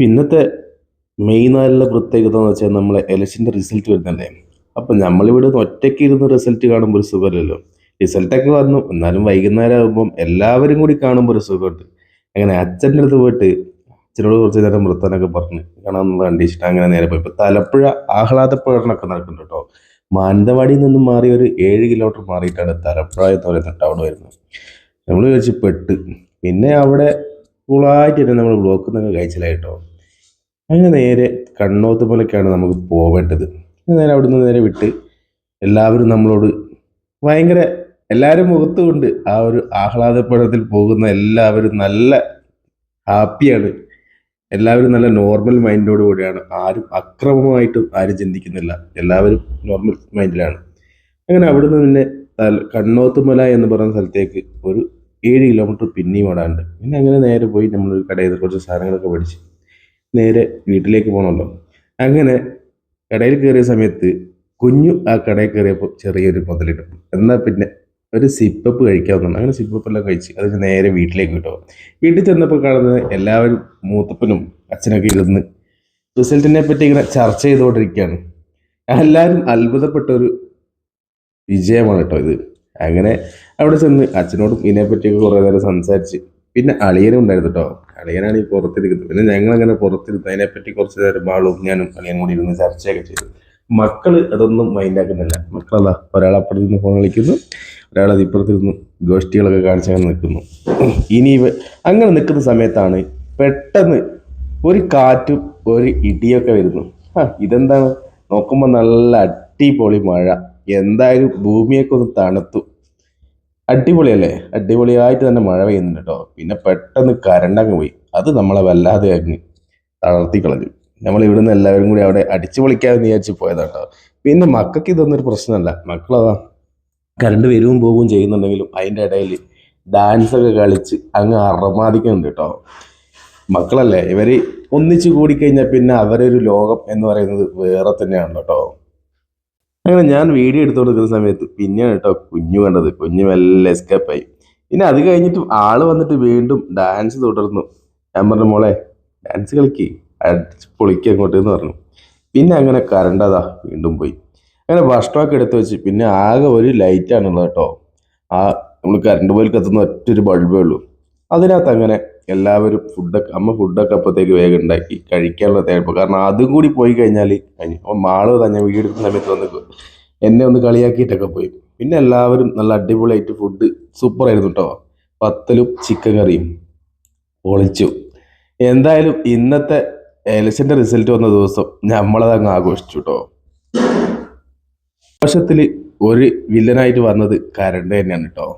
ഇന്നത്തെ മെയ് 4 പ്രത്യേകത എന്ന് വെച്ചാൽ നമ്മളെ ഇലക്ഷൻ്റെ റിസൾട്ട് വരുന്നതല്ലേ. അപ്പം നമ്മളിവിടെ നിന്ന് ഒറ്റയ്ക്ക് ഇരുന്ന് റിസൾട്ട് കാണുമ്പോൾ ഒരു സുഖമല്ലല്ലോ. റിസൾട്ടൊക്കെ വന്നു, എന്നാലും വൈകുന്നേരം ആകുമ്പം എല്ലാവരും കൂടി കാണുമ്പോൾ ഒരു സുഖമുണ്ട്. അങ്ങനെ അച്ഛൻ്റെ അടുത്ത് പോയിട്ട് അച്ഛനോട് കുറച്ച് നേരം വൃത്താനൊക്കെ പറഞ്ഞ് കാണാമെന്നുള്ള കണ്ടീഷൻ അങ്ങനെ നേരെ പോയി. ഇപ്പോൾ തലപ്പുഴ ആഹ്ലാദ പ്രകടനമൊക്കെ നടക്കുന്നുണ്ട് കേട്ടോ. മാനന്തവാടിയിൽ നിന്നും മാറി ഒരു 7 കിലോമീറ്റർ മാറിയിട്ടാണ് തലപ്പുഴ എന്ന് പറയുന്ന ടൗൺ വരുന്നത്. നമ്മൾ വെച്ച് പെട്ട് പിന്നെ അവിടെ കൂളായിട്ട് തന്നെ നമ്മൾ ബ്ലോക്കിൽ നിന്നൊക്കെ കഴിച്ചിലായിട്ടോ. അങ്ങനെ നേരെ കണ്ണോത്തുമലക്കാണ് നമുക്ക് പോവേണ്ടത്. നേരെ അവിടുന്ന് നേരെ വിട്ട് എല്ലാവരും നമ്മളോട് ഭയങ്കര എല്ലാവരും മുഖത്തുകൊണ്ട് ആ ഒരു ആഹ്ലാദപ്രകടനത്തിൽ പോകുന്ന എല്ലാവരും നല്ല ഹാപ്പിയാണ്. എല്ലാവരും നല്ല നോർമൽ മൈൻഡോട് കൂടിയാണ്. ആരും അക്രമമായിട്ടും ആരും ചിന്തിക്കുന്നില്ല. എല്ലാവരും നോർമൽ മൈൻഡിലാണ്. അങ്ങനെ അവിടുന്ന് പിന്നെ കണ്ണോത്തുമല എന്ന് പറയുന്ന സ്ഥലത്തേക്ക് ഒരു 7 കിലോമീറ്റർ പിന്നെയും ഓടാണ്ട്. പിന്നെ അങ്ങനെ നേരെ പോയി നമ്മൾ കടയിൽ നിന്ന് കുറച്ച് സാധനങ്ങളൊക്കെ മേടിച്ച് നേരെ വീട്ടിലേക്ക് പോകണമല്ലോ. അങ്ങനെ കടയിൽ കയറിയ സമയത്ത് കുഞ്ഞു ആ കടയിൽ കയറിയപ്പോൾ ചെറിയൊരു മുതലിടും. എന്നാൽ പിന്നെ ഒരു സിപ്പപ്പ് കഴിക്കാവുന്നതാണ്. അങ്ങനെ സിപ്പപ്പ് എല്ലാം കഴിച്ച് അത് നേരെ വീട്ടിലേക്ക് കിട്ടും. വീട്ടിൽ ചെന്നപ്പോൾ കാണുന്നത് എല്ലാവരും മൂത്തപ്പനും അച്ഛനൊക്കെ ഇരുന്ന് റിസൾട്ടിനെ പറ്റി ഇങ്ങനെ ചർച്ച ചെയ്തുകൊണ്ടിരിക്കുകയാണ്. എല്ലാവരും അത്ഭുതപ്പെട്ട ഒരു വിജയമാണ് കേട്ടോ ഇത്. അങ്ങനെ അവിടെ ചെന്ന് അച്ഛനോടും ഇതിനെപ്പറ്റിയൊക്കെ കുറേ നേരം സംസാരിച്ച് പിന്നെ അളിയനും ഉണ്ടായിരുന്നു കേട്ടോ. അളിയനാണ് ഈ പുറത്തിരിക്കുന്നത്. പിന്നെ ഞങ്ങളങ്ങനെ പുറത്തിരുന്ന് അതിനെപ്പറ്റി കുറച്ച് നേരം ബാളും ഞാനും അളിയനും കൂടി ഇരുന്ന് ചർച്ചയൊക്കെ ചെയ്തു. മക്കള് അതൊന്നും മൈൻഡാക്കുന്നില്ല. മക്കളതാ ഒരാൾ അപ്പുറത്തിരുന്ന് ഫോൺ കളിക്കുന്നു, ഒരാളത് ഇപ്പുറത്തിരുന്ന് ഗോഷ്ഠികളൊക്കെ കാണിച്ചങ്ങനെ നിൽക്കുന്നു. ഇനി അങ്ങനെ നിൽക്കുന്ന സമയത്താണ് പെട്ടെന്ന് ഒരു കാറ്റും ഒരു ഇടിയൊക്കെ വരുന്നു. ഇതെന്താണ് നോക്കുമ്പോൾ നല്ല അടിപൊളി മഴ. എന്തായാലും ഭൂമിയൊക്കെ ഒന്ന് തണുത്തു. അടിപൊളിയല്ലേ? അടിപൊളിയായിട്ട് തന്നെ മഴ പെയ്യുന്നുണ്ട് കേട്ടോ. പിന്നെ പെട്ടെന്ന് കരണ്ടങ്ങ് പോയി. അത് നമ്മളെ വല്ലാതെ അങ്ങ് തളർത്തി കളഞ്ഞു. നമ്മൾ ഇവിടുന്ന് എല്ലാവരും കൂടി അവിടെ അടിച്ചു പൊളിക്കാമെന്ന് വിചാരിച്ച് പോയതാട്ടോ. പിന്നെ മക്കൾക്ക് ഇതൊന്നും ഒരു പ്രശ്നമല്ല. മക്കളതാ കരണ്ട് വരുവും പോവുകയും ചെയ്യുന്നുണ്ടെങ്കിലും അതിൻ്റെ ഇടയിൽ ഡാൻസൊക്കെ കളിച്ച് അങ്ങ് അറമാദിക്കുന്നുണ്ട് കേട്ടോ. മക്കളല്ലേ, ഇവർ ഒന്നിച്ചു കൂടിക്കഴിഞ്ഞാൽ പിന്നെ അവരൊരു ലോകം എന്ന് പറയുന്നത് വേറെ തന്നെയാണ് കേട്ടോ. അങ്ങനെ ഞാൻ വീഡിയോ എടുത്തുകൊണ്ട് നിൽക്കുന്ന സമയത്ത് പിന്നെയാണ് കേട്ടോ കുഞ്ഞു കണ്ടത്. കുഞ്ഞു മെല്ലെ എസ്കേപ്പായി. പിന്നെ അത് കഴിഞ്ഞിട്ട് ആള് വന്നിട്ട് വീണ്ടും ഡാൻസ് തുടർന്നു. ഞാൻ പറഞ്ഞു, മോളെ ഡാൻസ് കളിക്ക്, അടിച്ച് പൊളിക്ക് അങ്ങോട്ട് എന്ന് പറഞ്ഞു. പിന്നെ അങ്ങനെ കരണ്ടതാ വീണ്ടും പോയി. അങ്ങനെ ഭക്ഷണമൊക്കെ എടുത്ത് വെച്ച് പിന്നെ ആകെ ഒരു ലൈറ്റാണുള്ളത് കേട്ടോ. ആ നമ്മൾ കരണ്ട് പോയിൽ കത്തുന്ന ഒറ്റൊരു ബൾബേ ഉള്ളൂ. അതിനകത്ത് അങ്ങനെ എല്ലാവരും ഫുഡൊക്കെ അപ്പോഴത്തേക്ക് വേഗം ഉണ്ടാക്കി കഴിക്കാനുള്ള തയ്യാറെടുപ്പ്. കാരണം അതും കൂടി പോയി കഴിഞ്ഞാൽ കഴിഞ്ഞു. അപ്പോൾ മാള് തന്നെ വീഡിയോ എടുക്കുന്ന സമയത്ത് വന്ന് എന്നെ ഒന്ന് കളിയാക്കിയിട്ടൊക്കെ പോയി. പിന്നെ എല്ലാവരും നല്ല അടിപൊളിയായിട്ട് ഫുഡ് സൂപ്പറായിരുന്നു കേട്ടോ. പത്തലും ചിക്കൻ കറിയും പൊളിച്ചു. എന്തായാലും ഇന്നത്തെ എലക്ഷൻ്റെ റിസൾട്ട് വന്ന ദിവസം നമ്മളതങ്ങ് ആഘോഷിച്ചു കേട്ടോ. വർഷത്തിൽ ഒരു വില്ലനായിട്ട് വന്നത് കരണ്ട് തന്നെയാണ് കേട്ടോ.